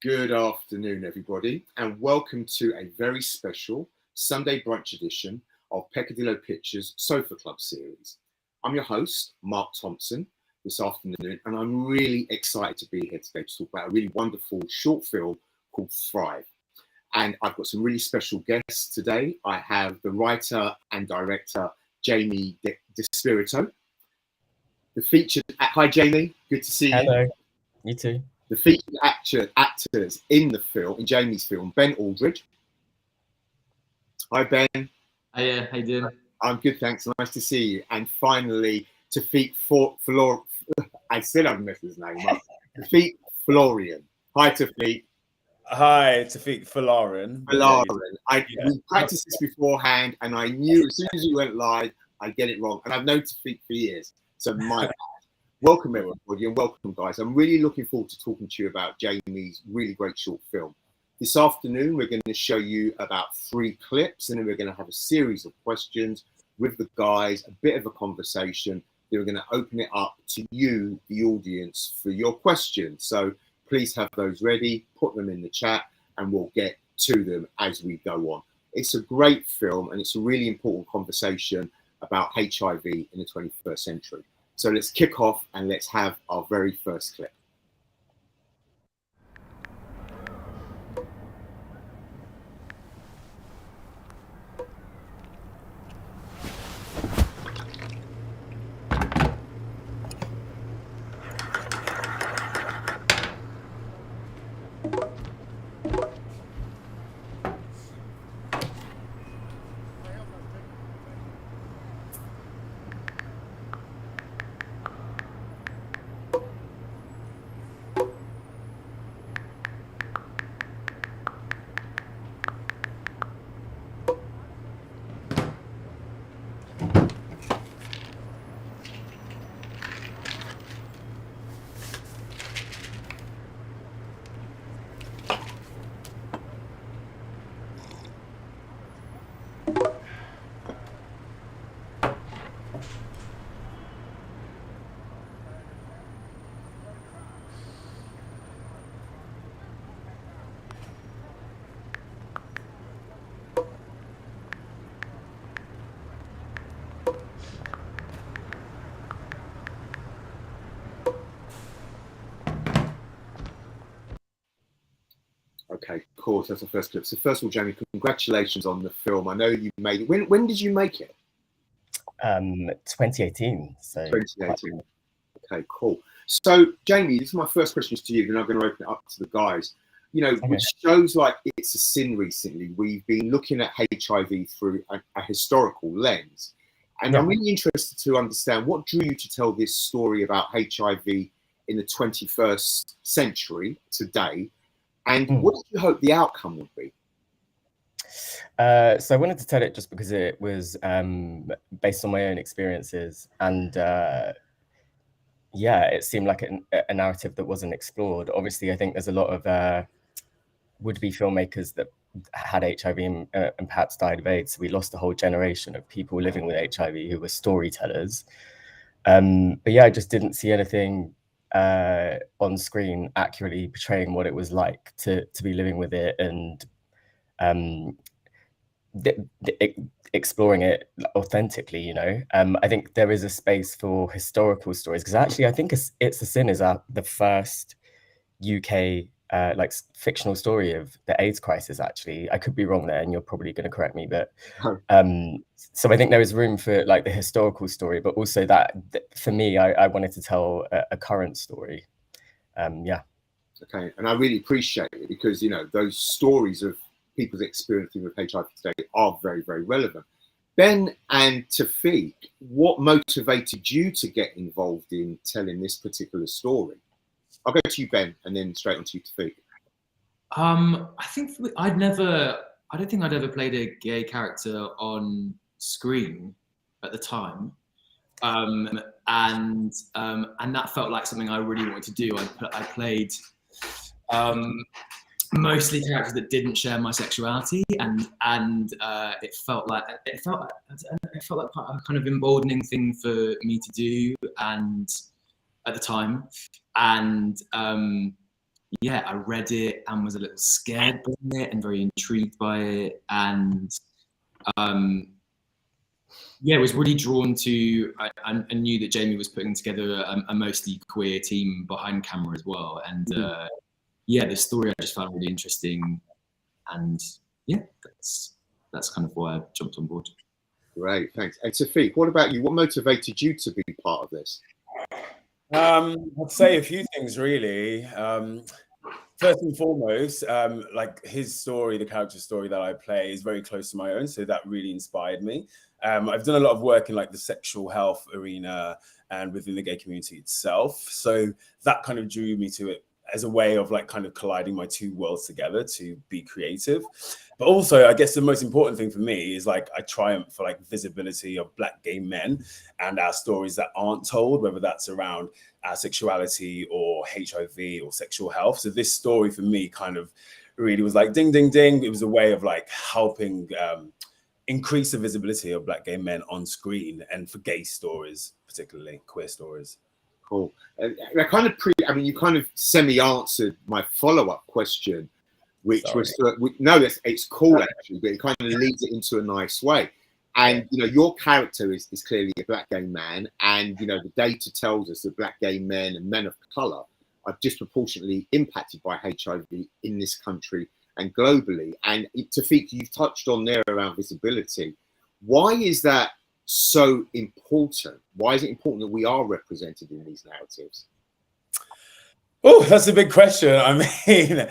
Good afternoon, everybody, and welcome to a very special Sunday brunch edition of Peccadillo Pictures Sofa Club series. I'm your host, Marc Thompson, this afternoon, and I'm really excited to be here today to talk about a really wonderful short film called Thrive. And I've got some really special guests today. I have the writer and director, Jamie Dispirito. The featured, hi Jamie, good to see you. Hello, you too. The featured actors in Jamie's film, Ben Aldridge. Hi, Ben. Hiya, how you doing? I'm good, thanks. Nice to see you. And finally, Taofique Folarin. I still haven't messed his name up. Taofique Folarin. Hi, Taofique. Hi, Taofique Folarin. We practiced this beforehand, and I knew as soon as we went live, I'd get it wrong. And I've known Taofique for years, so my bad. Welcome everybody and welcome guys. I'm really looking forward to talking to you about Jamie's really great short film. This afternoon we're going to show you about 3 clips and then we're going to have a series of questions with the guys, a bit of a conversation. Then we're going to open it up to you, the audience, for your questions. So please have those ready, put them in the chat and we'll get to them as we go on. It's a great film and it's a really important conversation about HIV in the 21st century. So let's kick off and let's have our very first clip. Okay, cool. So that's the first clip. So first of all, Jamie, congratulations on the film. I know you made it. When did you make it? 2018. So 2018. Okay, cool. So Jamie, this is my first question to you. Then I'm going to open it up to the guys. You know, with shows like It's a Sin recently, we've been looking at HIV through a historical lens. And I'm really interested to understand what drew you to tell this story about HIV in the 21st century today. And what did you hope the outcome would be? So I wanted to tell it just because it was based on my own experiences. And yeah, it seemed like a narrative that wasn't explored. Obviously, I think there's a lot of would-be filmmakers that had HIV and perhaps died of AIDS. We lost a whole generation of people living with HIV who were storytellers. But yeah, I just didn't see anything on screen accurately portraying what it was like to be living with it and exploring it authentically, you know. I think there is a space for historical stories because actually I think It's a Sin is the first UK like fictional story of the AIDS crisis. Actually, I could be wrong there and you're probably going to correct me, but so I think there is room for like the historical story, but also that for me I wanted to tell a current story. Yeah. Okay, and I really appreciate it because, you know, those stories of people's experiencing with HIV today are very, very relevant. Ben and Taofique, what motivated you to get involved in telling this particular story? I'll go to you, Ben, and then straight on to you, Taofique. I think I don't think I'd ever played a gay character on screen at the time. And that felt like something I really wanted to do. I played mostly characters that didn't share my sexuality, and it felt like quite a kind of emboldening thing for me to do, and at the time, and yeah, I read it and was a little scared by it and very intrigued by it, and yeah, was really drawn to. I knew that Jamie was putting together a mostly queer team behind camera as well, and yeah, the story I just found really interesting, and yeah, that's kind of why I jumped on board. Great, thanks. And Taofique, what about you? What motivated you to be part of this? I'd say a few things really. First and foremost, like his story, the character story that I play is very close to my own, so that really inspired me. I've done a lot of work in like the sexual health arena and within the gay community itself, so that kind of drew me to it as a way of like kind of colliding my two worlds together to be creative. But also, I guess the most important thing for me is like I triumph for like visibility of Black gay men and our stories that aren't told, whether that's around our sexuality or HIV or sexual health. So this story for me kind of really was like ding, ding, ding. It was a way of like helping increase the visibility of Black gay men on screen and for gay stories, particularly queer stories. Cool. I kind of you kind of semi-answered my follow-up question, which was no, it's cool actually, but it kind of leads it into a nice way. And you know, your character is clearly a Black gay man, and you know, the data tells us that Black gay men and men of color are disproportionately impacted by HIV in this country and globally. And Taofique, you've touched on there around visibility. Why is that so important? Why is it important that we are represented in these narratives? Oh, that's a big question. I mean,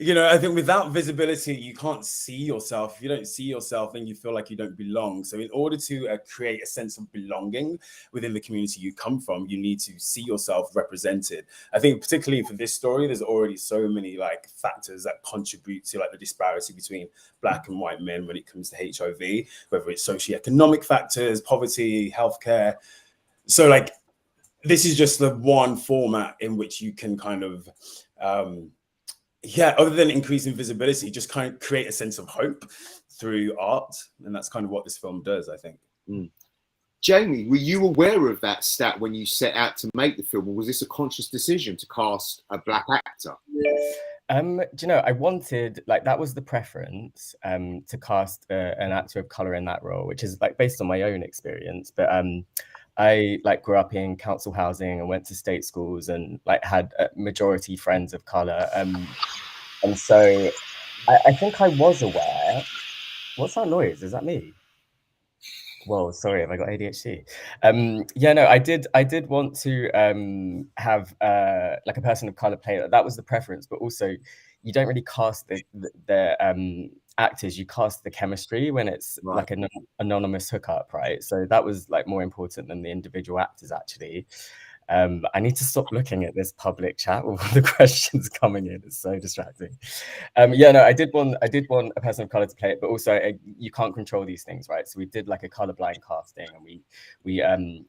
you know, I think without visibility, you can't see yourself. If you don't see yourself, then you feel like you don't belong. So in order to create a sense of belonging within the community you come from, you need to see yourself represented. I think particularly for this story, there's already so many like factors that contribute to like the disparity between Black and white men when it comes to HIV, whether it's socioeconomic factors, poverty, healthcare. So like, this is just the one format in which you can kind of, other than increasing visibility, just kind of create a sense of hope through art. And that's kind of what this film does, I think. Jamie, were you aware of that stat when you set out to make the film, or was this a conscious decision to cast a Black actor? Do you know, I wanted, like, that was the preference, to cast an actor of color in that role, which is like based on my own experience. But I like grew up in council housing and went to state schools and like had a majority friends of color. And so I think I was aware. What's that noise? Is that me? Whoa, sorry, have I got ADHD? Yeah, no, I did want to have like a person of color play. That was the preference, but also you don't really cast the actors, you cast the chemistry when it's like an anonymous hookup, right? So that was like more important than the individual actors actually. I need to stop looking at this public chat with all the questions coming in. It's so distracting. Yeah, no, I did want a person of color to play it, but also you can't control these things, right? So we did like a colorblind casting, and we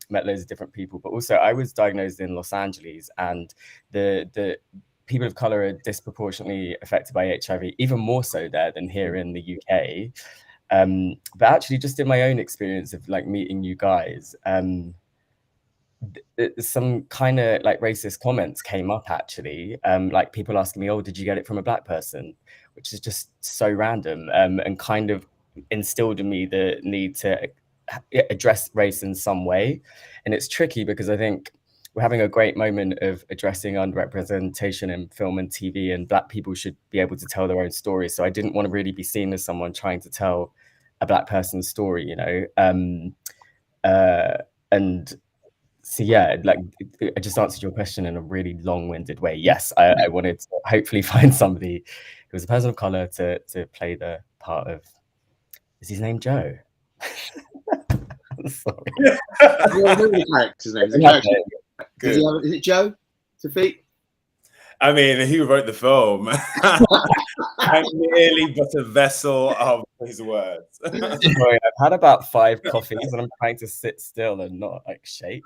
met loads of different people. But also, I was diagnosed in Los Angeles, and the people of color are disproportionately affected by HIV, even more so there than here in the UK. But actually, just in my own experience of like meeting you guys, some kind of like racist comments came up actually, like people asking me, oh, did you get it from a Black person, which is just so random, and kind of instilled in me the need to address race in some way. And it's tricky because I think we're having a great moment of addressing underrepresentation in film and TV, and Black people should be able to tell their own stories. So I didn't want to really be seen as someone trying to tell a Black person's story, you know. And so yeah, like I just answered your question in a really long-winded way. Yes, I wanted to hopefully find somebody who was a person of color to play the part of. Is his name Joe? Sorry. Is it Joe? Taofique? I mean, he wrote the film. I'm merely but a vessel of his words. Sorry, I've had about 5 coffees and I'm trying to sit still and not like shake.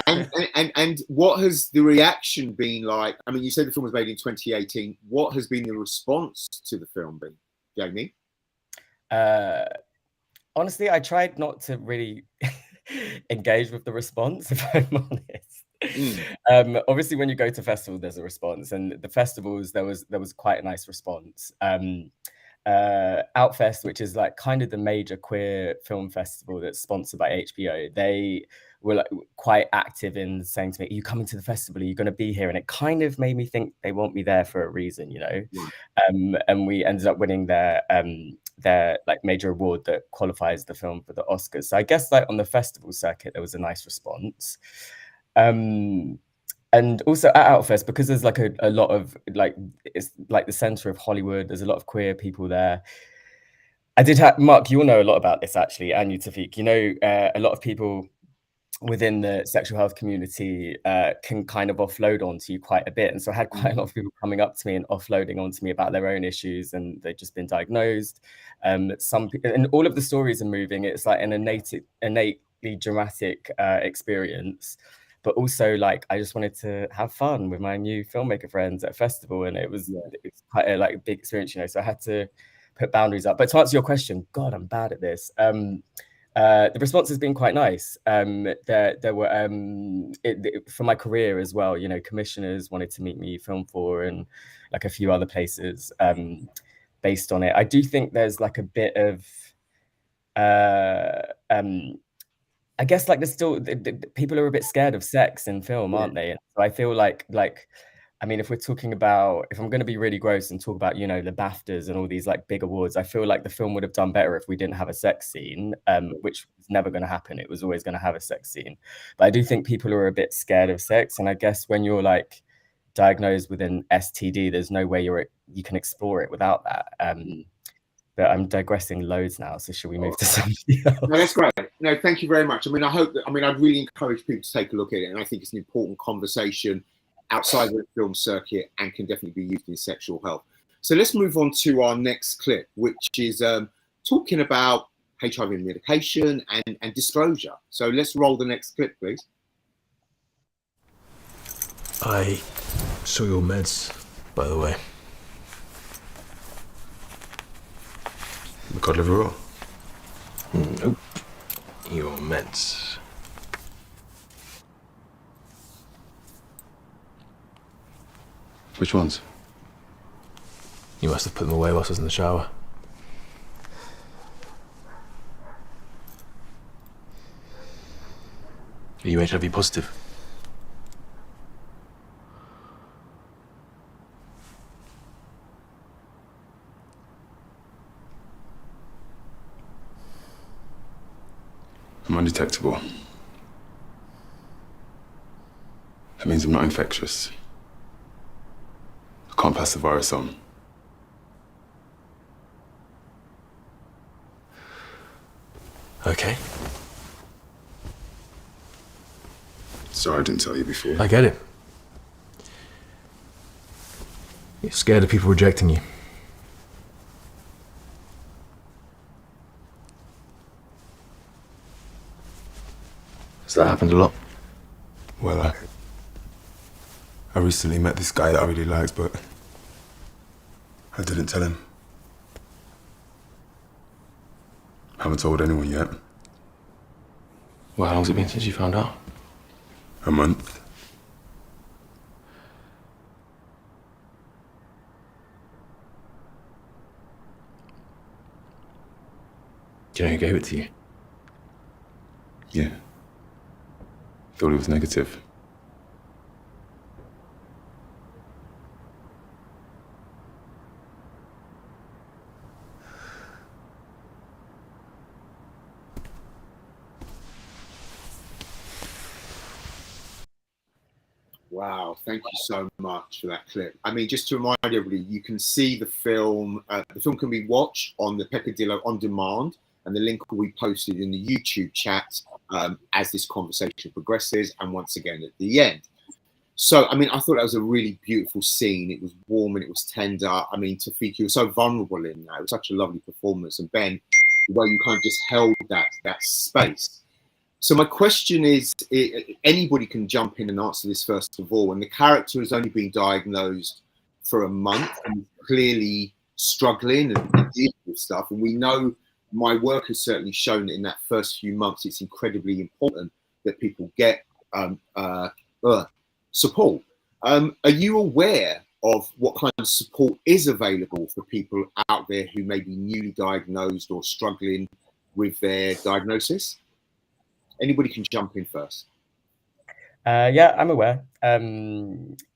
And what has the reaction been like? I mean, you said the film was made in 2018. What has been the response to the film been, Jamie? Honestly, I tried not to really engage with the response, if I'm honest. Obviously, when you go to festivals, there's a response, and the festivals there was quite a nice response. Outfest, which is like kind of the major queer film festival that's sponsored by HBO, they were like quite active in saying to me, "Are you coming to the festival? Are you going to be here?" And it kind of made me think they want me there for a reason, you know. And we ended up winning their like major award that qualifies the film for the Oscars. So I guess like on the festival circuit, there was a nice response. And also at Outfest, because there's like a lot of like, it's like the center of Hollywood, there's a lot of queer people there. I did have, Mark, you'll know a lot about this actually, and you, Taofique, you know, a lot of people within the sexual health community can kind of offload onto you quite a bit. And so I had quite a lot of people coming up to me and offloading onto me about their own issues, and they've just been diagnosed. Some people, and all of the stories are moving. It's like an innately dramatic experience. But also, like, I just wanted to have fun with my new filmmaker friends at a festival, and it's quite a like big experience, you know. So I had to put boundaries up. But to answer your question, God, I'm bad at this. The response has been quite nice. There were for my career as well, you know, commissioners wanted to meet me, Film 4 and like a few other places based on it. I do think there's like a bit of I guess like there's still people are a bit scared of sex in film, aren't they? And so I feel like I mean, if we're talking about, if I'm going to be really gross and talk about, you know, the BAFTAs and all these like big awards, I feel like the film would have done better if we didn't have a sex scene, which was never going to happen. It was always going to have a sex scene. But I do think people are a bit scared of sex. And I guess when you're like diagnosed with an STD, there's no way you can explore it without that. But I'm digressing loads now, so should we move to something else? No, that's great. No, thank you very much. I mean, I'd really encourage people to take a look at it, and I think it's an important conversation outside of the film circuit and can definitely be used in sexual health. So let's move on to our next clip, which is talking about HIV medication and disclosure. So let's roll the next clip, please. I saw your meds, by the way. The cod liver oil? Nope. Your meds. Which ones? You must have put them away whilst I was in the shower. Are you HIV positive? I'm undetectable. That means I'm not infectious. I can't pass the virus on. Okay. Sorry I didn't tell you before. I get it. You're scared of people rejecting you. Has that happened a lot? Well, I recently met this guy that I really liked, but I didn't tell him. Haven't told anyone yet. Well, how long's it been since you found out? A month. Do you know who gave it to you? Yeah. Thought it was negative. Wow, thank you so much for that clip. I mean, just to remind everybody, you can see the film. The film can be watched on the Peccadillo On Demand, and the link will be posted in the YouTube chat as this conversation progresses, and once again at the end. So, I mean, I thought that was a really beautiful scene. It was warm and it was tender. I mean, Taofique, you were so vulnerable in that. It was such a lovely performance. And Ben, the way you kind of just held that space. So my question is, anybody can jump in and answer this first of all. And the character has only been diagnosed for a month and clearly struggling and dealing with stuff. And we know, my work has certainly shown that in that first few months, it's incredibly important that people get support. Are you aware of what kind of support is available for people out there who may be newly diagnosed or struggling with their diagnosis? Anybody can jump in first. Yeah, I'm aware. Yeah,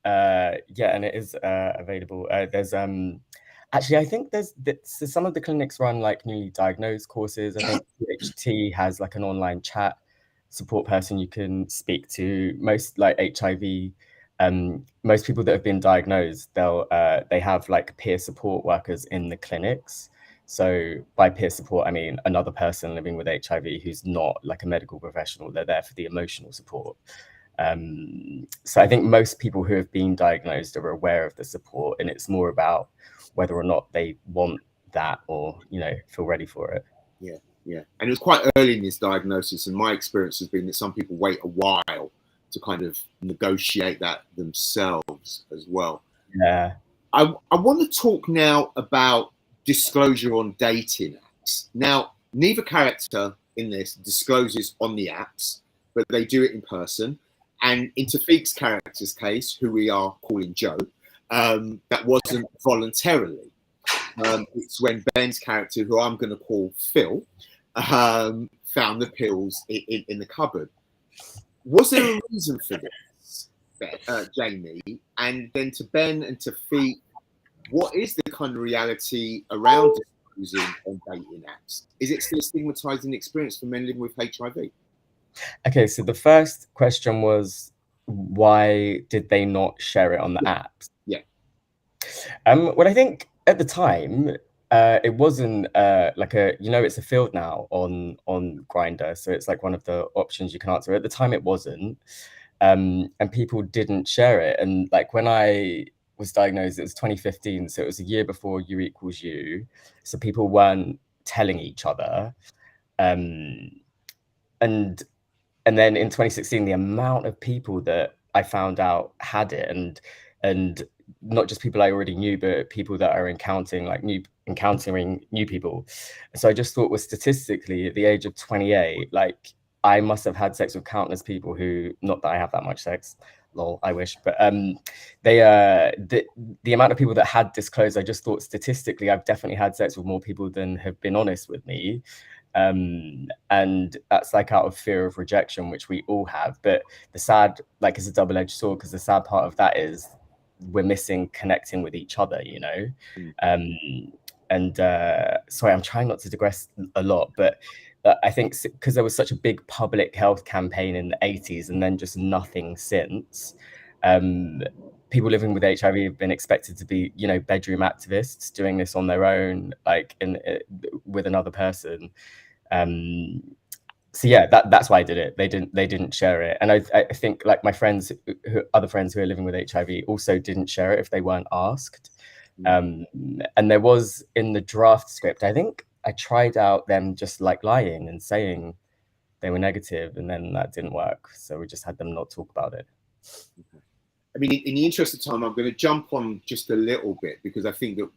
and it is available. There's actually, I think there's some of the clinics run like newly diagnosed courses. I think PHT has like an online chat support person you can speak to. Most like HIV, most people that have been diagnosed, they have like peer support workers in the clinics. So by peer support, I mean another person living with HIV who's not like a medical professional. They're there for the emotional support. So I think most people who have been diagnosed are aware of the support, and it's more about whether or not they want that or, you know, feel ready for it. Yeah, yeah. And it was quite early in this diagnosis, and my experience has been that some people wait a while to kind of negotiate that themselves as well. Yeah. I want to talk now about disclosure on dating apps. Now, neither character in this discloses on the apps, but they do it in person. And in Taofique's character's case, who we are calling Joe, that wasn't voluntarily. It's when Ben's character, who I'm going to call Phil, found the pills in the cupboard. Was there a reason for this, Jamie? And then to Ben and Taofique, what is the kind of reality around disclosing on dating apps? Is it still a stigmatizing experience for men living with HIV? Okay, so the first question was, why did they not share it on the apps? Yeah. Well, I think at the time, it wasn't like a, you know, it's a field now on Grindr, so it's like one of the options you can answer. At the time, it wasn't, and people didn't share it. And like when I was diagnosed, it was 2015, so it was a year before U equals U, so people weren't telling each other, and then in 2016, the amount of people that I found out had it, and not just people I already knew, but people that are encountering new people. So I just thought, well, statistically, at the age of 28, like I must have had sex with countless people who, not that I have that much sex, lol, I wish, but the amount of people that had disclosed, I just thought statistically, I've definitely had sex with more people than have been honest with me. And that's like out of fear of rejection, which we all have. But the sad, like, it's a double-edged sword, because the sad part of that is we're missing connecting with each other, you know. Sorry, I'm trying not to digress a lot, but I think because there was such a big public health campaign in the 80s and then just nothing since, people living with HIV have been expected to be, you know, bedroom activists doing this on their own, like with another person. So yeah, that's why I did it. They didn't share it, and I think like my friends, other friends who are living with HIV, also didn't share it if they weren't asked. And there was in the draft script, I think I tried out them just like lying and saying they were negative, and then that didn't work. So we just had them not talk about it. I mean, in the interest of time, I'm going to jump on just a little bit, because I think that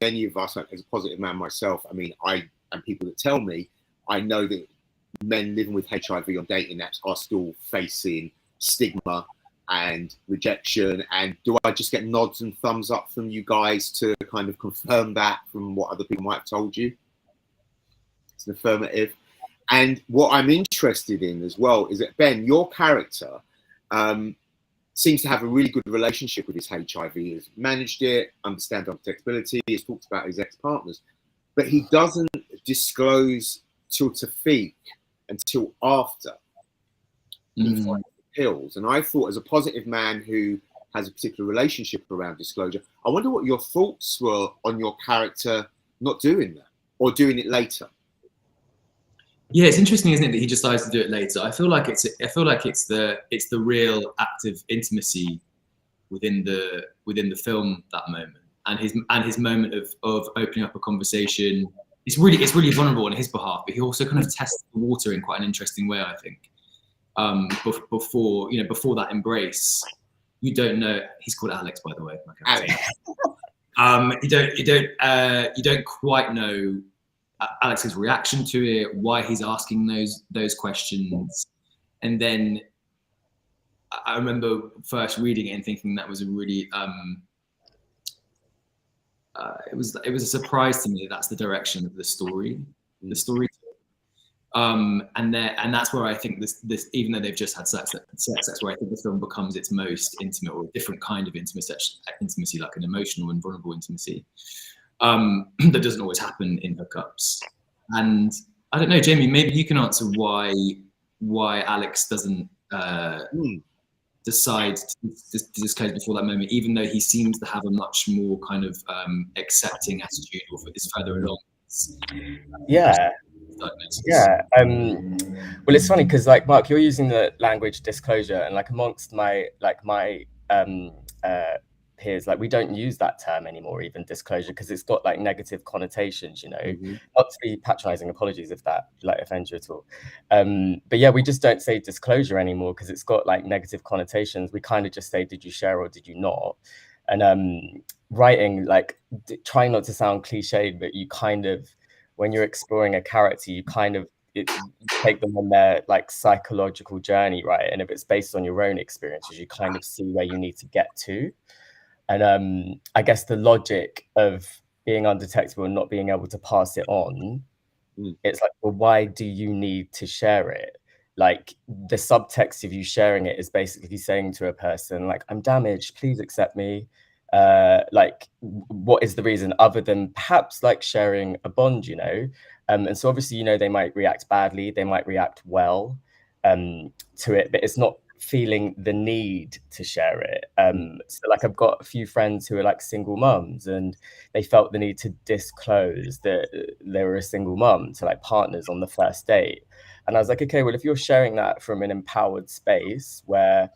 many of us, as a positive man myself, I mean, and people that tell me, I know that men living with HIV on dating apps are still facing stigma and rejection. And do I just get nods and thumbs up from you guys to kind of confirm that from what other people might have told you? It's an affirmative. And what I'm interested in as well is that, Ben, your character seems to have a really good relationship with his HIV. He has managed it, understands unprotectability, he's talked about his ex-partners, but he doesn't disclose to Taofique until after he finds the pills. And I thought, as a positive man who has a particular relationship around disclosure, I wonder what your thoughts were on your character not doing that, or doing it later. Yeah, it's interesting, isn't it, that he decides to do it later. I feel like it's the real active intimacy within the film, that moment, and his moment of opening up a conversation. It's really vulnerable on his behalf, but he also kind of tests the water in quite an interesting way, I think. Before that embrace, you don't know. He's called Alex, by the way. Alex. You don't quite know Alex's reaction to it, why he's asking those questions, and then I remember first reading it and thinking that was a really it was a surprise to me that that's the direction of the story, the story. And that's where I think this even though they've just had sex, that's where I think the film becomes its most intimate, or a different kind of intimacy, like an emotional and vulnerable intimacy that doesn't always happen in hookups. And I don't know, Jamie, maybe you can answer why Alex doesn't decide to disclose before that moment, even though he seems to have a much more kind of accepting attitude, or is further along. Yeah. Well, it's funny because, like, Mark, you're using the language disclosure, and like amongst my peers, like, we don't use that term anymore, even disclosure, because it's got like negative connotations, you know. Not to be patronizing, apologies if that like offends you at all, but yeah, we just don't say disclosure anymore because it's got like negative connotations. We kind of just say, did you share or did you not? And writing, like, trying not to sound cliched, but you kind of, when you're exploring a character, you kind of you take them on their like psychological journey, right? And if it's based on your own experiences, you kind of see where you need to get to. And I guess the logic of being undetectable and not being able to pass it on, it's like, well, why do you need to share it? Like, the subtext of you sharing it is basically saying to a person, like, I'm damaged, please accept me. Like, what is the reason other than perhaps like sharing a bond, you know? And so obviously, you know, they might react badly, they might react well to it, but it's not feeling the need to share it. So like, I've got a few friends who are like single mums, and they felt the need to disclose that they were a single mum to like partners on the first date. And I was like, okay, well, if you're sharing that from an empowered space where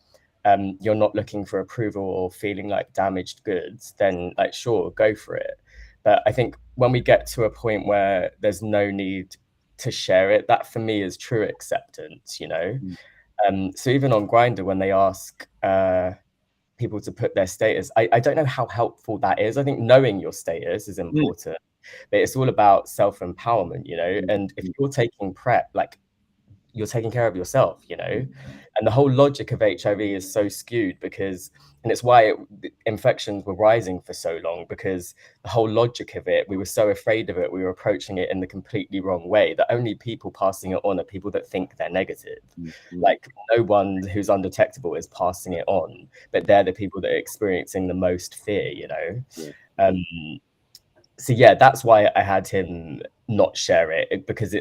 you're not looking for approval or feeling like damaged goods, then like, sure, go for it. But I think when we get to a point where there's no need to share it, that for me is true acceptance, you know? So even on Grindr, when they ask people to put their status, I don't know how helpful that is. I think knowing your status is important, but it's all about self-empowerment, you know? And if you're taking PrEP, like, you're taking care of yourself, you know? And the whole logic of HIV is so skewed because, and it's why infections were rising for so long, because the whole logic of it, we were so afraid of it, we were approaching it in the completely wrong way, that only people passing it on are people that think they're negative. Like, no one who's undetectable is passing it on, but they're the people that are experiencing the most fear, you know? So yeah, that's why I had him not share it, because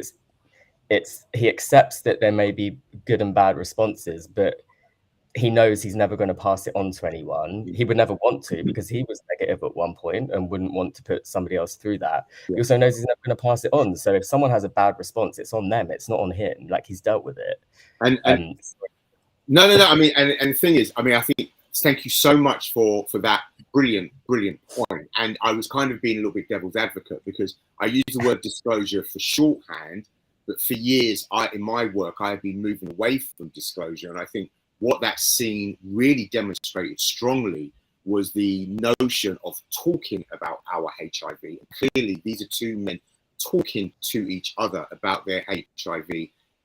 he accepts that there may be good and bad responses, but he knows he's never going to pass it on to anyone. He would never want to, because he was negative at one point and wouldn't want to put somebody else through that. He also knows he's never going to pass it on. So if someone has a bad response, it's on them. It's not on him. Like, he's dealt with it. No. I mean, and the thing is, I mean, I think, thank you so much for that brilliant point. And I was kind of being a little bit devil's advocate, because I use the word disclosure for shorthand, but for years, in my work, I have been moving away from disclosure. And I think what that scene really demonstrated strongly was the notion of talking about our HIV. And clearly, these are two men talking to each other about their HIV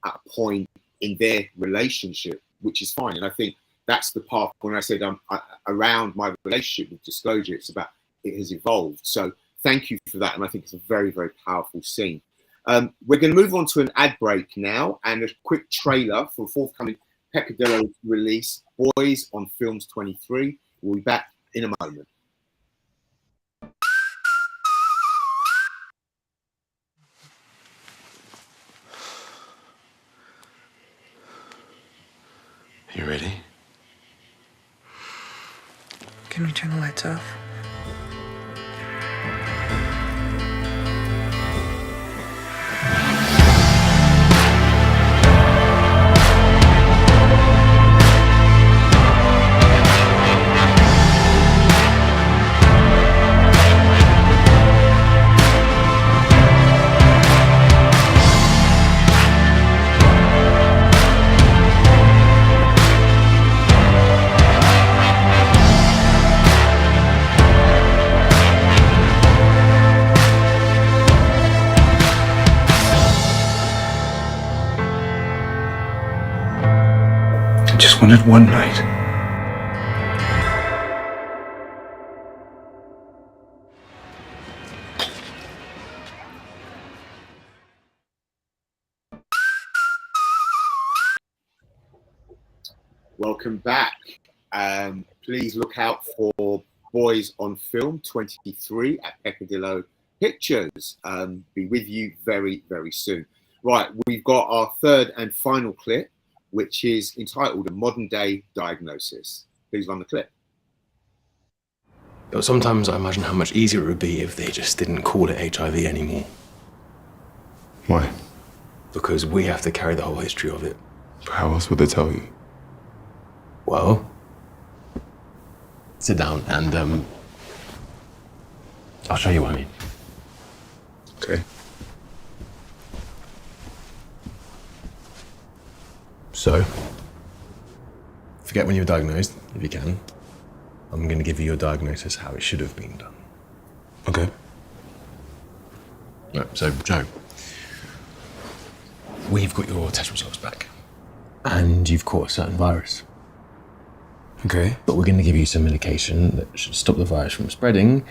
at a point in their relationship, which is fine. And I think that's the part when I said around my relationship with disclosure, it's about, it has evolved. So thank you for that. And I think it's a very, very powerful scene. We're going to move on to an ad break now, and a quick trailer for forthcoming Peccadillo release, Boys on Films 23. We'll be back in a moment. You ready? Can we turn the lights off? just wanted one night. Welcome back. Please look out for Boys on Film 23 at Peccadillo Pictures. Be with you very, very soon. Right, we've got our third and final clip, which is entitled A Modern Day Diagnosis. Please run the clip. But sometimes I imagine how much easier it would be if they just didn't call it HIV anymore. Why? Because we have to carry the whole history of it. How else would they tell you? Well, sit down and I'll show you what I mean. Okay. So, forget when you were diagnosed, if you can. I'm going to give you your diagnosis how it should have been done. Okay. Right, so, Joe, we've got your test results back. And you've caught a certain virus. Okay. But we're going to give you some medication that should stop the virus from spreading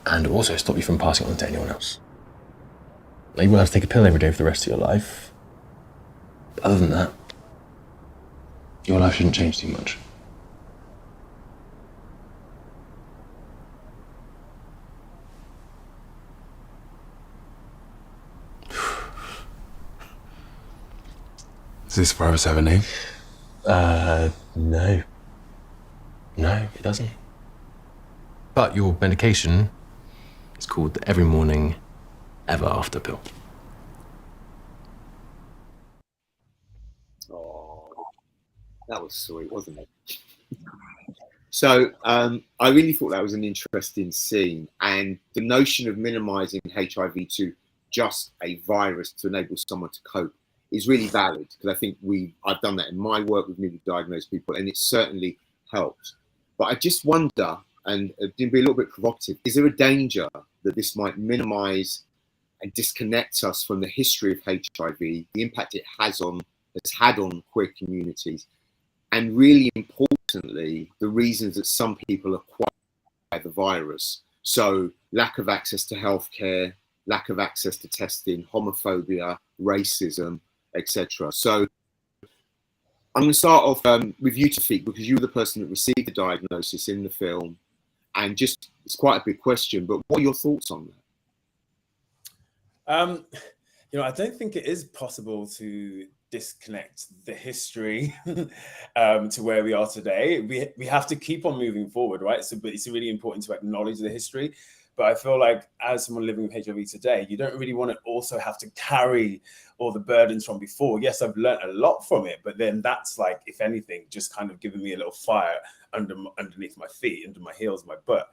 and also stop you from passing it on to anyone else. Now, you will have to take a pill every day for the rest of your life. But other than that, your life shouldn't change too much. Does this virus have a name? No. No, it doesn't. But your medication is called the Every Morning, Ever After pill. Oh, that was sweet, wasn't it? So I really thought that was an interesting scene, and the notion of minimizing HIV to just a virus to enable someone to cope is really valid, because I think I've done that in my work with newly diagnosed people, and it certainly helped. But I just wonder, and to be a little bit provocative, is there a danger that this might minimize and disconnect us from the history of HIV, the impact it has had on queer communities, and really importantly, the reasons that some people acquire the virus? So lack of access to healthcare, lack of access to testing, homophobia, racism, etc. So I'm going to start off with you, Taofique, because you were the person that received the diagnosis in the film, and just, it's quite a big question, but what are your thoughts on that? I don't think it is possible to disconnect the history to where we are today. We have to keep on moving forward, right? So, but it's really important to acknowledge the history. But I feel like as someone living with HIV today, you don't really want to also have to carry all the burdens from before. Yes, I've learned a lot from it, but then that's like, if anything, just kind of giving me a little fire underneath my feet, under my heels, my butt.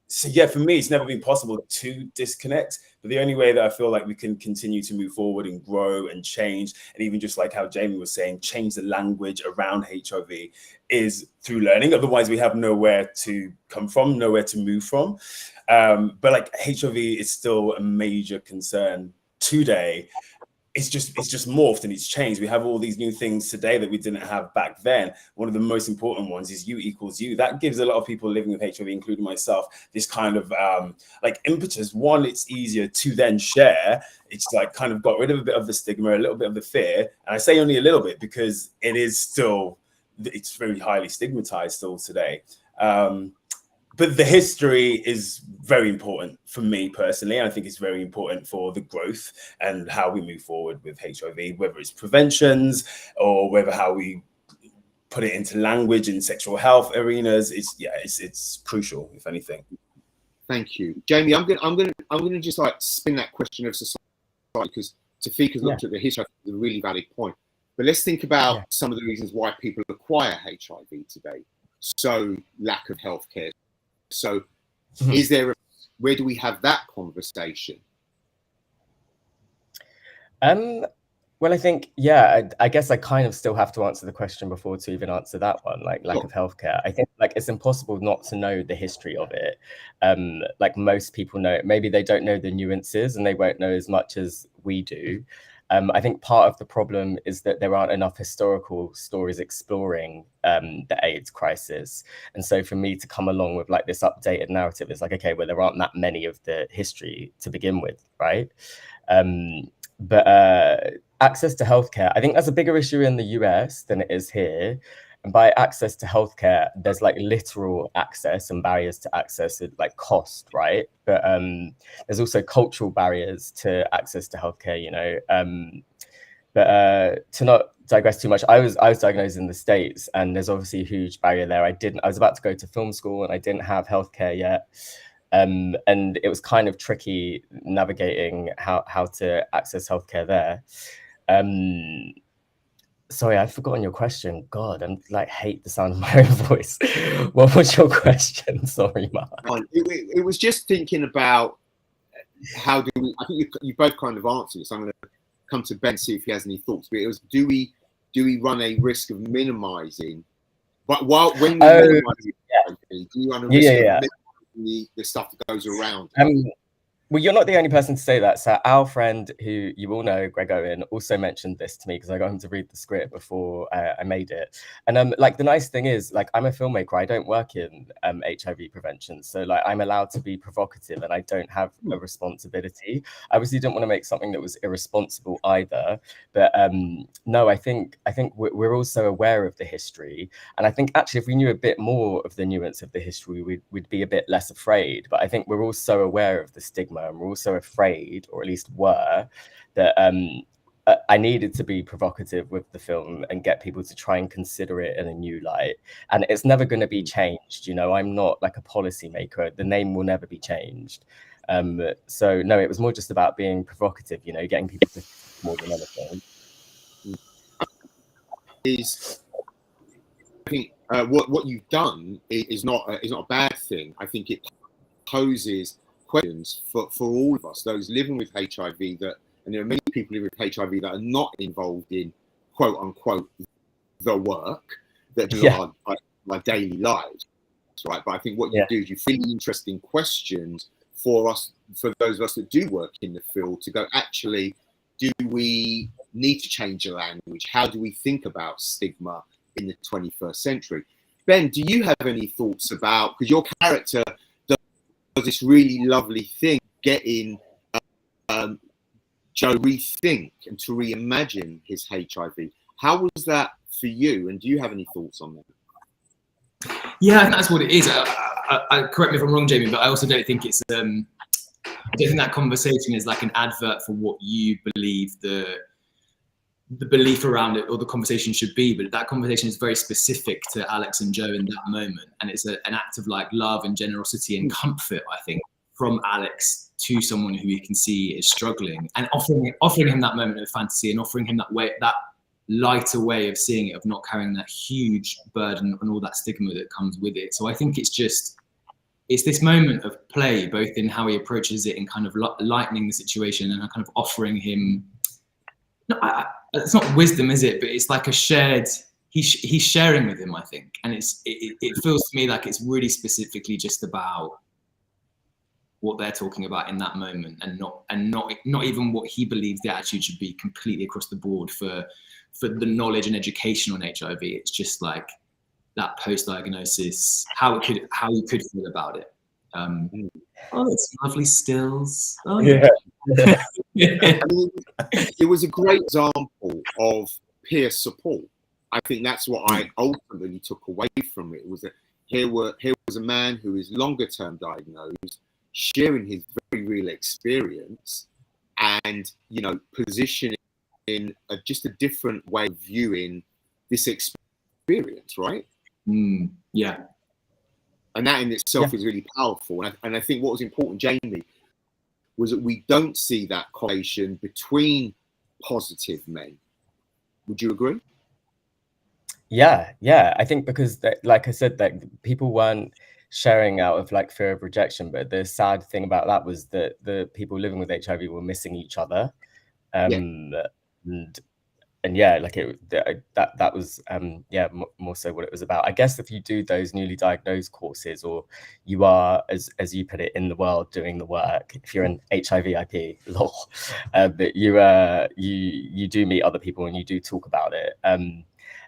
So yeah, for me, it's never been possible to disconnect. But the only way that I feel like we can continue to move forward and grow and change, and even just like how Jamie was saying, change the language around HIV, is through learning. Otherwise, we have nowhere to come from, nowhere to move from. But like HIV is still a major concern today. It's just morphed and it's changed. We have all these new things today that we didn't have back then. One of the most important ones is U equals U. That gives a lot of people living with HIV, including myself, this kind of like impetus. One, it's easier to then share. It's like kind of got rid of a bit of the stigma, a little bit of the fear. And I say only a little bit because it is still, it's very highly stigmatized still today. But the history is very important for me personally. And I think it's very important for the growth and how we move forward with HIV, whether it's preventions or whether how we put it into language and sexual health arenas. It's crucial, if anything. Thank you, Jamie. I'm gonna just like spin that question of society, because Taofique has looked at the history. I think it's a really valid point. But let's think about some of the reasons why people acquire HIV today. So lack of healthcare. So is there, where do we have that conversation? Well, I think, I guess I kind of still have to answer the question before to even answer that one, like lack of healthcare. I think like it's impossible not to know the history of it. Like most people know it. Maybe they don't know the nuances and they won't know as much as we do. I think part of the problem is that there aren't enough historical stories exploring the AIDS crisis. And so for me to come along with like this updated narrative is like, okay, well, there aren't that many of the history to begin with, right? But access to healthcare, I think that's a bigger issue in the US than it is here. And by access to healthcare, there's like literal access and barriers to access, like cost, right? But there's also cultural barriers to access to healthcare, you know. But to not digress too much, I was diagnosed in the States, and there's obviously a huge barrier there. I was about to go to film school, and I didn't have healthcare yet. And it was kind of tricky navigating how to access healthcare there. Sorry, I've forgotten your question. God, I'm like hate the sound of my own voice. What was your question? Sorry, Mark. It was just thinking about how do we, I think you both kind of answered it, so I'm going to come to Ben, see if he has any thoughts. But it was, do we run a risk of minimizing, but when we minimize it, do you run a risk of minimizing the stuff that goes around? Well, you're not the only person to say that. So our friend, who you all know, Greg Owen, also mentioned this to me because I got him to read the script before I made it. And like the nice thing is, like, I'm a filmmaker. I don't work in HIV prevention, so like I'm allowed to be provocative, and I don't have a responsibility. I obviously didn't want to make something that was irresponsible either. But no, I think we're also aware of the history, and I think actually if we knew a bit more of the nuance of the history, we'd be a bit less afraid. But I think we're also aware of the stigma. And we're also afraid, or at least were, that I needed to be provocative with the film and get people to try and consider it in a new light. And it's never going to be changed. You know, I'm not like a policymaker. The name will never be changed. So no, it was more just about being provocative, you know, getting people to more than anything. I think what you've done is not a bad thing. I think it poses questions for all of us, those living with HIV, that, and there are many people living with HIV that are not involved in quote unquote the work that do our daily lives, right? But I think what you do is you feel interesting questions for us, for those of us that do work in the field, to go, actually, do we need to change the language? How do we think about stigma in the 21st century? Ben, do you have any thoughts about, because your character does this really lovely thing, getting Joe rethink and to reimagine his HIV. How was that for you? And do you have any thoughts on that? Yeah, I think that's what it is. Correct me if I'm wrong, Jamie, but I also don't think it's. I don't think that conversation is like an advert for what you believe the belief around it or the conversation should be. But that conversation is very specific to Alex and Joe in that moment, and it's an act of like love and generosity and comfort, I think, from Alex to someone who you can see is struggling, and offering him that moment of fantasy and offering him that way, that lighter way of seeing it, of not carrying that huge burden and all that stigma that comes with it. So I think it's this moment of play, both in how he approaches it and kind of lightening the situation, and kind of offering him, it's not wisdom, is it? But it's like a shared, he's sharing with him, I think. And it feels to me like it's really specifically just about what they're talking about in that moment, and not even what he believes the attitude should be completely across the board for the knowledge and education on HIV. It's just like that post-diagnosis, how you could feel about it. Oh, it's lovely stills. Oh, yeah. I mean, it was a great example of peer support. I think that's what I ultimately took away from it. Was that here was a man who is longer term diagnosed, sharing his very real experience, and positioning in just a different way of viewing this experience, right? Yeah. And that in itself is really powerful. And I think what was important, Jamie, was that we don't see that correlation between positive men. Would you agree? Yeah. I think because, like I said, that people weren't sharing out of like fear of rejection, but the sad thing about that was that the people living with HIV were missing each other. And yeah, like that was more so what it was about. I guess if you do those newly diagnosed courses, or you are, as you put it, in the world doing the work, if you're an HIV/IP, lol, but you do meet other people and you do talk about it. And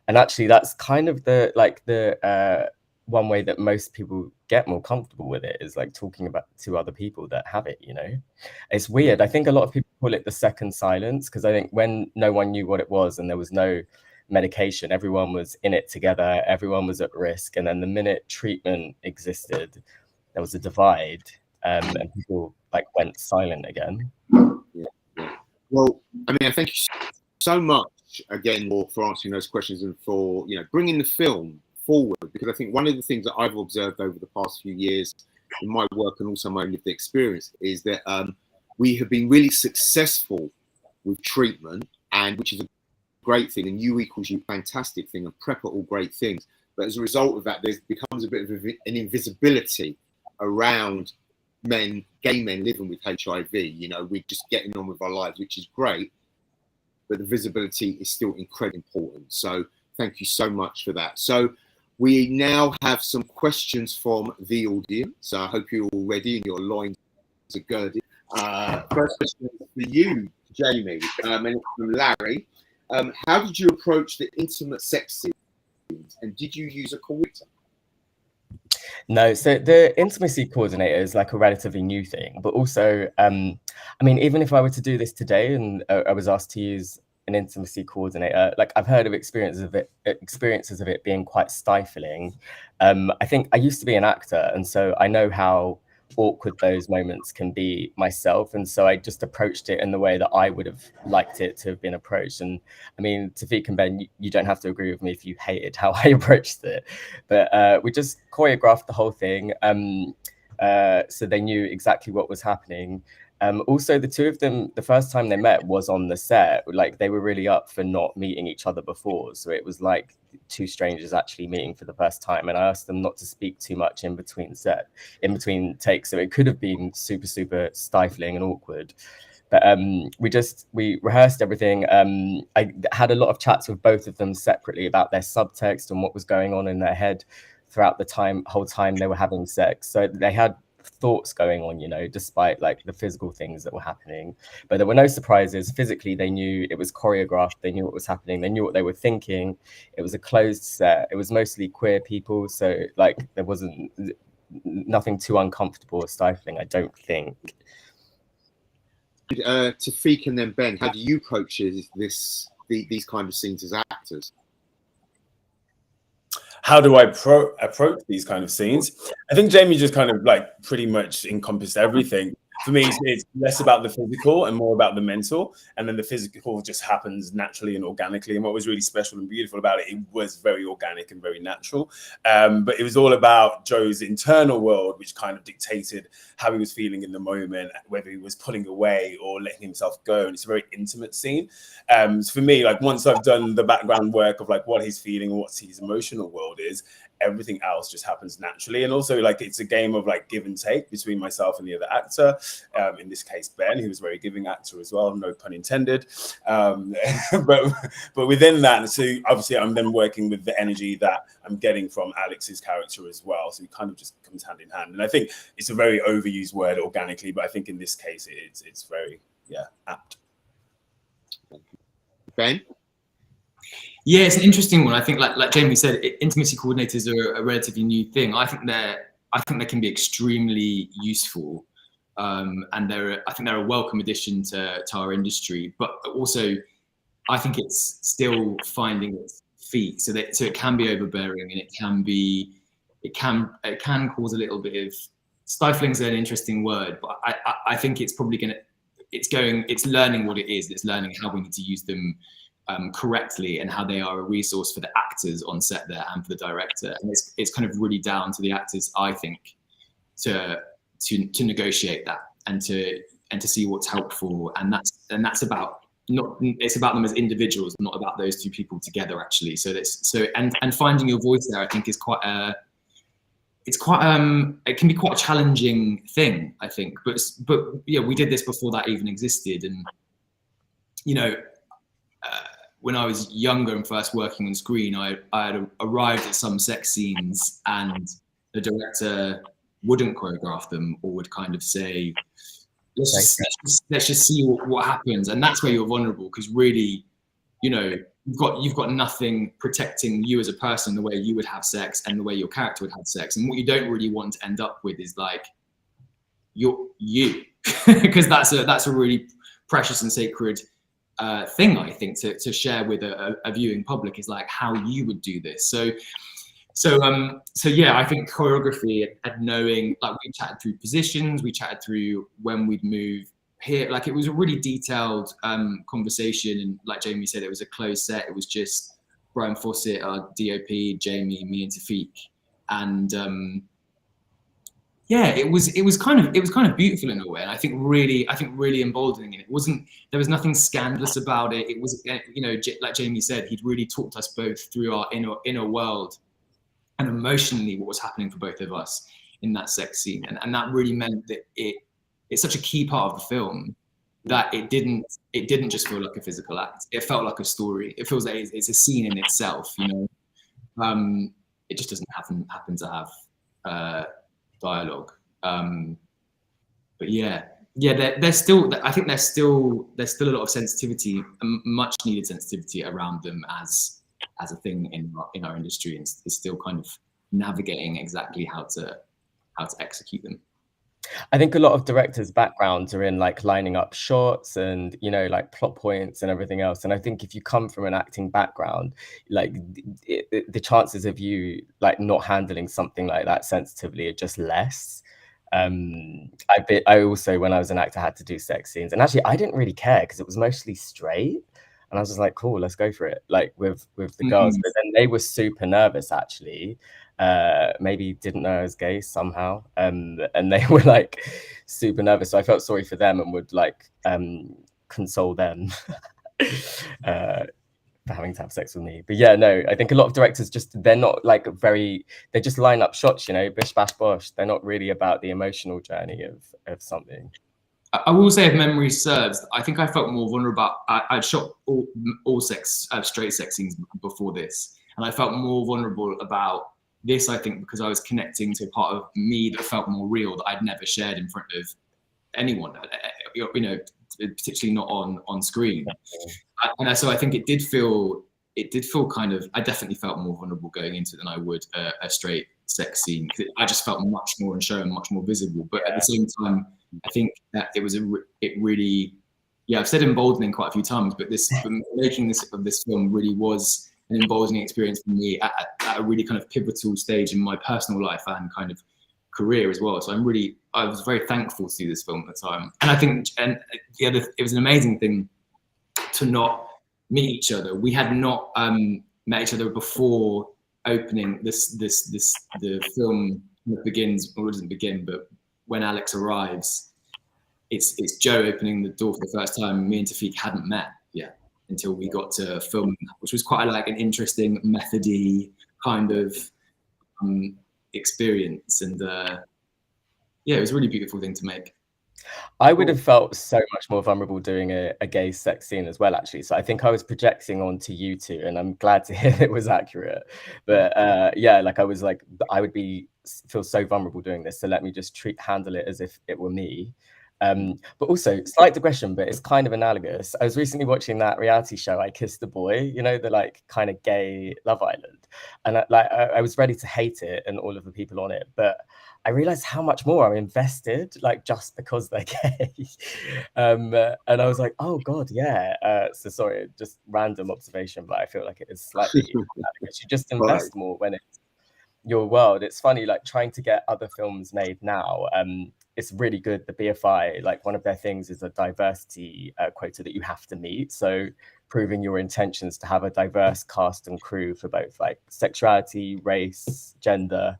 actually, that's kind of the one way that most people get more comfortable with it, is like talking about to other people that have it, you know. It's weird. I think a lot of people call it the second silence, because I think when no one knew what it was and there was no medication, everyone was in it together, everyone was at risk. And then the minute treatment existed, there was a divide, and people like went silent again. Yeah. Well, I mean, I thank you so much again for answering those questions and for, you know, bringing the film forward, because I think one of the things that I've observed over the past few years in my work and also my lived experience is that we have been really successful with treatment, and which is a great thing, and U equals U, fantastic thing, and PrEP are all great things. But as a result of that, there becomes a bit of an invisibility around gay men living with HIV. You know, we're just getting on with our lives, which is great, but the visibility is still incredibly important. So thank you so much for that. So we now have some questions from the audience. So I hope you're all ready and your loins are girded. First question is for you, Jamie, and it's from Larry. How did you approach the intimate sex scenes, and did you use a coordinator? No, so the intimacy coordinator is like a relatively new thing, but also, I mean, even if I were to do this today and I was asked to use an intimacy coordinator, like I've heard of experiences of it being quite stifling. I think I used to be an actor, and so I know how awkward those moments can be myself, and so I just approached it in the way that I would have liked it to have been approached. And I mean, Taofique and Ben, you don't have to agree with me if you hated how I approached it, but we just choreographed the whole thing, so they knew exactly what was happening. Also, the two of them, the first time they met was on the set. Like, they were really up for not meeting each other before, so it was like two strangers actually meeting for the first time. And I asked them not to speak too much in between takes, so it could have been super stifling and awkward. But we rehearsed everything. I had a lot of chats with both of them separately about their subtext and what was going on in their head throughout the whole time they were having sex. So they had thoughts going on, you know, despite like the physical things that were happening. But there were no surprises. Physically, they knew it was choreographed. They knew what was happening. They knew what they were thinking. It was a closed set. It was mostly queer people, so like there wasn't nothing too uncomfortable or stifling, I don't think. Taofique and then Ben, how do you approach these kind of scenes as actors? How do I approach these kind of scenes? I think Jamie just kind of like pretty much encompassed everything. For me, it's less about the physical and more about the mental. And then the physical just happens naturally and organically. And what was really special and beautiful about it was very organic and very natural. But it was all about Joe's internal world, which kind of dictated how he was feeling in the moment, whether he was pulling away or letting himself go. And it's a very intimate scene. So for me, like once I've done the background work of like what he's feeling and what his emotional world is, everything else just happens naturally. And also like it's a game of like give and take between myself and the other actor, in this case Ben, who was a very giving actor as well, no pun intended. But within that, so obviously I'm then working with the energy that I'm getting from Alex's character as well, so it kind of just comes hand in hand. And I think it's a very overused word, organically, but I think in this case it's very apt. Ben? Yeah, it's an interesting one. I think, like Jamie said, intimacy coordinators are a relatively new thing. I think they can be extremely useful, and I think they're a welcome addition to our industry. But also, I think it's still finding its feet. So it can be overbearing, and it can cause a little bit of stifling. Is an interesting word, but I think it's probably it's learning what it is. It's learning how we need to use them correctly, and how they are a resource for the actors on set there and for the director. And it's kind of really down to the actors, I think, to negotiate that and to see what's helpful. And that's about it's about them as individuals, not about those two people together actually. And finding your voice there, I think, is it can be quite a challenging thing, I think. But yeah, we did this before that even existed, and you know. when I was younger and first working on screen, I had arrived at some sex scenes and the director wouldn't choreograph them, or would kind of say, let's just see what happens. And that's where you're vulnerable, because really, you know, you've got nothing protecting you as a person, the way you would have sex and the way your character would have sex. And what you don't really want to end up with is like you, because that's a really precious and sacred thing, I think, to share with a viewing public, is like how you would do this. So yeah, I think choreography and knowing, like, we chatted through positions, we chatted through when we'd move here. Like, it was a really detailed conversation, and like Jamie said, it was a closed set. It was just Brian Fawcett, our DOP, Jamie, me, and Taofique, and yeah, it was kind of beautiful in a way, and I think really emboldening. And there was nothing scandalous about it. It was, you know, like Jamie said, he'd really talked us both through our inner world, and emotionally what was happening for both of us in that sex scene. And that really meant that it's such a key part of the film that it didn't just feel like a physical act. It felt like a story. It feels like it's a scene in itself, you know. It just doesn't happen to have dialogue. But yeah, there's still, I think there's still a lot of sensitivity, much needed sensitivity around them as a thing in our industry, and is still kind of navigating exactly how to execute them. I think a lot of directors' backgrounds are in like lining up shots and, you know, like plot points and everything else. And I think if you come from an acting background, like the chances of you like not handling something like that sensitively are just less. I also, when I was an actor, had to do sex scenes, and actually I didn't really care because it was mostly straight. And I was just like, cool, let's go for it. Like with the girls, but then they were super nervous actually. Maybe didn't know I was gay somehow. And they were like super nervous. So I felt sorry for them and would like console them for having to have sex with me. But yeah, no, I think a lot of directors they're not like they just line up shots, you know, bish bash bosh. They're not really about the emotional journey of something. I will say, if memory serves, I think I felt more vulnerable. I'd shot all straight sex scenes before this, and I felt more vulnerable about this, I think, because I was connecting to a part of me that felt more real, that I'd never shared in front of anyone, you know, particularly not on screen. And so I think it did feel kind of, I definitely felt more vulnerable going into it than I would a straight sex scene. I just felt much more on show and much more visible. But at the same time, I think that it really, yeah, I've said emboldening quite a few times, but making this film really was an emboldening experience for me at a really kind of pivotal stage in my personal life and kind of career as well. So I was very thankful to do this film at the time. And I think, it was an amazing thing to not meet each other. We had not met each other before opening the film begins, or it doesn't begin, but when Alex arrives, it's Joe opening the door for the first time. Me and Taofique hadn't met yet until we got to film, which was quite like an interesting method-y kind of experience. And yeah, it was a really beautiful thing to make. I would have felt so much more vulnerable doing a gay sex scene as well, actually. So I think I was projecting onto you two, and I'm glad to hear it was accurate. But yeah, like I was like, I would feel so vulnerable doing this, so let me just handle it as if it were me. But also, slight digression, but it's kind of analogous. I was recently watching that reality show, I Kissed a Boy, you know, the like kind of gay Love Island. And I was ready to hate it and all of the people on it, but I realized how much more I'm invested, like just because they're gay. And I was like, oh God, yeah. So sorry, just random observation, but I feel like it is slightly analogous. You just invest more when it's your world. It's funny, like trying to get other films made now. It's really good. The BFI, like one of their things is a diversity quota that you have to meet. So proving your intentions to have a diverse cast and crew for both like sexuality, race, gender.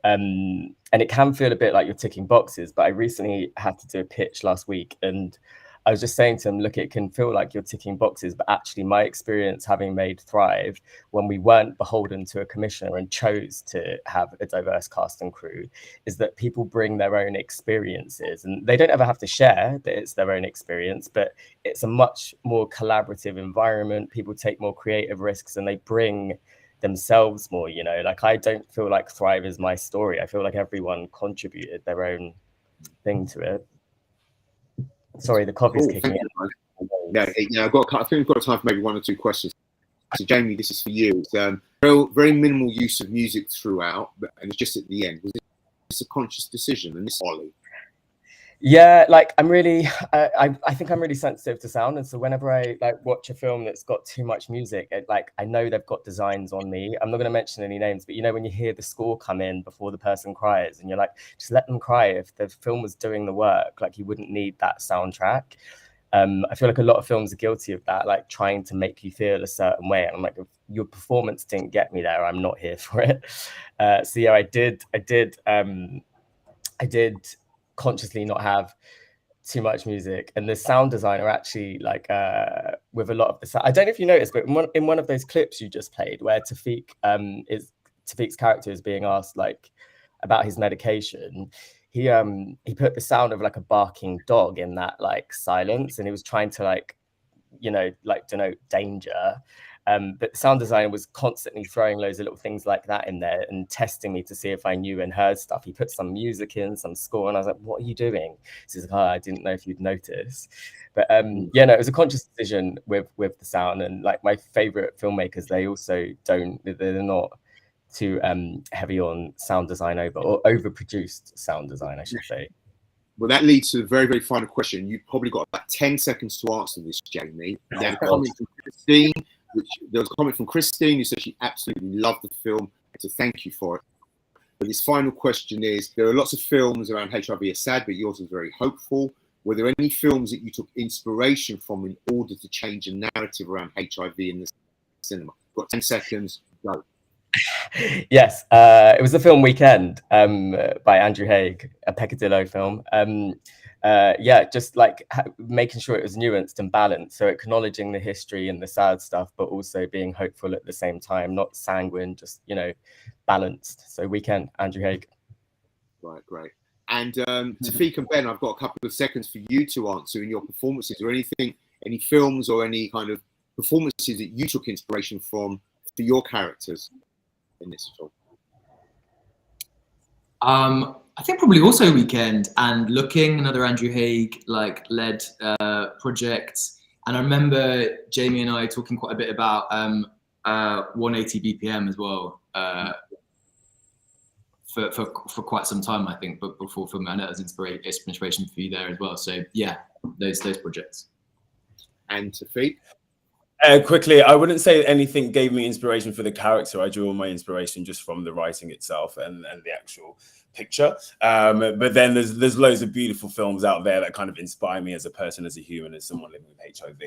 And it can feel a bit like you're ticking boxes, but I recently had to do a pitch last week, and I was just saying to him, look, it can feel like you're ticking boxes, but actually my experience having made Thrive, when we weren't beholden to a commissioner and chose to have a diverse cast and crew, is that people bring their own experiences, and they don't ever have to share that it's their own experience, but it's a much more collaborative environment. People take more creative risks and they bring themselves more, you know. Like, I don't feel like Thrive is my story. I feel like everyone contributed their own thing to it. Sorry, the coffee's kicking in. Yeah, I think we've got time for maybe 1 or 2 questions. So Jamie, this is for you. It's very minimal use of music throughout, and it's just at the end. Was this a conscious decision? And this Ollie? Yeah, like I'm really, I think I'm really sensitive to sound, and so whenever I like watch a film that's got too much music, I know they've got designs on me. I'm not going to mention any names, but you know, when you hear the score come in before the person cries, and you're like, just let them cry. If the film was doing the work, like, you wouldn't need that soundtrack. I feel like a lot of films are guilty of that, like trying to make you feel a certain way. And I'm like, if your performance didn't get me there, I'm not here for it. So yeah, I did consciously not have too much music, and the sound designer actually, like, with a lot of the I don't know if you noticed, but in one of those clips you just played where Taofique's character is being asked like about his medication, he put the sound of like a barking dog in that like silence, and he was trying to like, you know, like denote danger. But the sound designer was constantly throwing loads of little things like that in there and testing me to see if I knew and heard stuff. He put some music in, some score, and I was like, what are you doing? So he's like, oh, I didn't know if you'd notice. But yeah, no, it was a conscious decision with the sound. And like my favorite filmmakers, they also they're not too heavy on sound design or overproduced sound design, I should say. Well, that leads to a very, very final question. You've probably got about 10 seconds to answer this, Jamie. There was a comment from Christine who said she absolutely loved the film, so thank you for it. But this final question is, there are lots of films around HIV are sad, but yours was very hopeful. Were there any films that you took inspiration from in order to change the narrative around HIV in the cinema? Got 10 seconds, go. Yes, it was the film Weekend by Andrew Haigh, a Peccadillo film. Yeah, just like making sure it was nuanced and balanced, so acknowledging the history and the sad stuff, but also being hopeful at the same time, not sanguine, just, you know, balanced. So Weekend, Andrew Haigh. Right, great. And Taofique and Ben, I've got a couple of seconds for you to answer in your performances, or anything, any films or any kind of performances that you took inspiration from for your characters in this film. I think probably also Weekend and Looking, another Andrew Haigh led project. And I remember Jamie and I talking quite a bit about 180 BPM as well for quite some time, I think, but before film. I know it was inspiration for you there as well. So yeah, those projects. And Taofique? Quickly, I wouldn't say anything gave me inspiration for the character. I drew all my inspiration just from the writing itself and the actual picture. But then there's loads of beautiful films out there that kind of inspire me as a person, as a human, as someone living with HIV,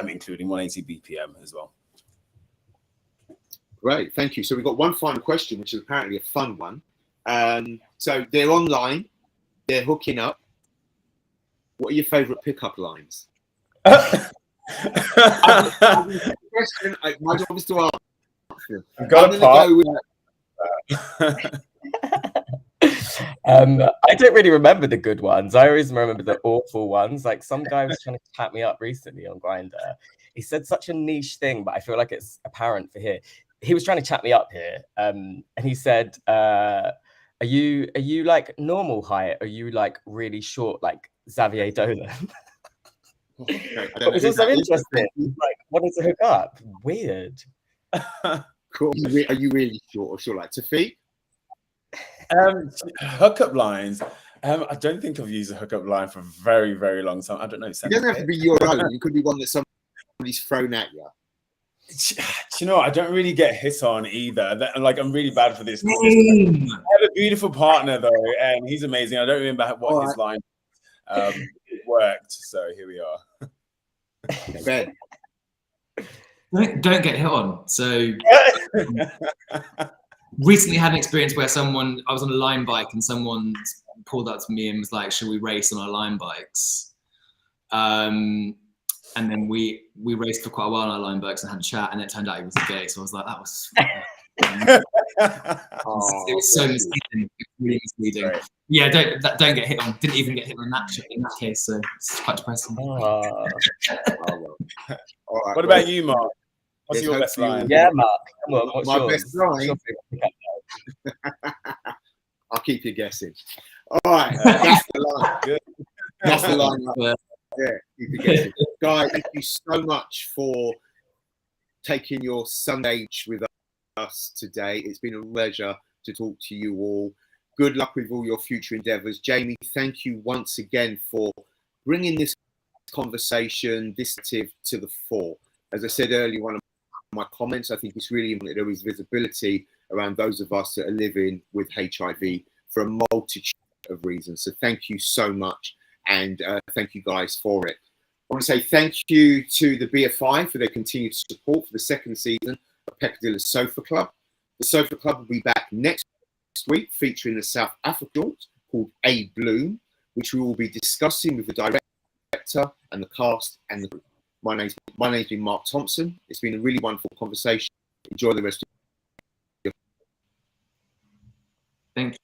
including 180 BPM as well. Great, thank you. So we've got one final question, which is apparently a fun one. So they're online, they're hooking up. What are your favorite pickup lines? Question, my job is to answer. I've got a part. I don't really remember the good ones. I always remember the awful ones. Like, some guy was trying to chat me up recently on Grindr. He said such a niche thing, but I feel like it's apparent for here. He was trying to chat me up here, and he said, "Are you like normal height? Are you like really short, like Xavier Dolan?" Which is so interesting. Like, what is a hook up? Weird. Cool. Are you really short or short like Taofique? Hookup lines. I don't think I've used a hookup line for a very, very long time. I don't know. It doesn't have to be your own. It could be one that somebody's thrown at you. You know, I don't really get hit on either. Like, I'm really bad for this. I have a beautiful partner though, and he's amazing. I don't remember what his line. It worked, so here we are. Ben. Don't get hit on. So recently had an experience where I was on a line bike and someone pulled up to me and was like, "Should we race on our line bikes?" And then we raced for quite a while on our Linebergs and had a chat, and it turned out he was gay. So I was like, that was. It was so misleading, really misleading. Right. Yeah, don't get hit on. Didn't even get hit on in that case, so it's quite depressing. Well. All right, What about you, Mark? What's your best line? Yeah, Mark. Come on, what's my yours? best line? I'll keep you guessing. All right, that's the line. Good. That's the line. Yeah, keep you guessing. Guys, thank you so much for taking your Sunday with us today. It's been a pleasure to talk to you all. Good luck with all your future endeavors. Jamie, thank you once again for bringing this conversation, this narrative to the fore. As I said earlier, one of my comments, I think it's really important that there is visibility around those of us that are living with HIV for a multitude of reasons. So thank you so much, and thank you guys for it. I want to say thank you to the BFI for their continued support for the second season of Peccadillo Sofa Club. The Sofa Club will be back next week featuring a South African called A Bloom, which we will be discussing with the director and the cast and the group. My name's been Marc Thompson. It's been a really wonderful conversation. Enjoy the rest of your. Thank you.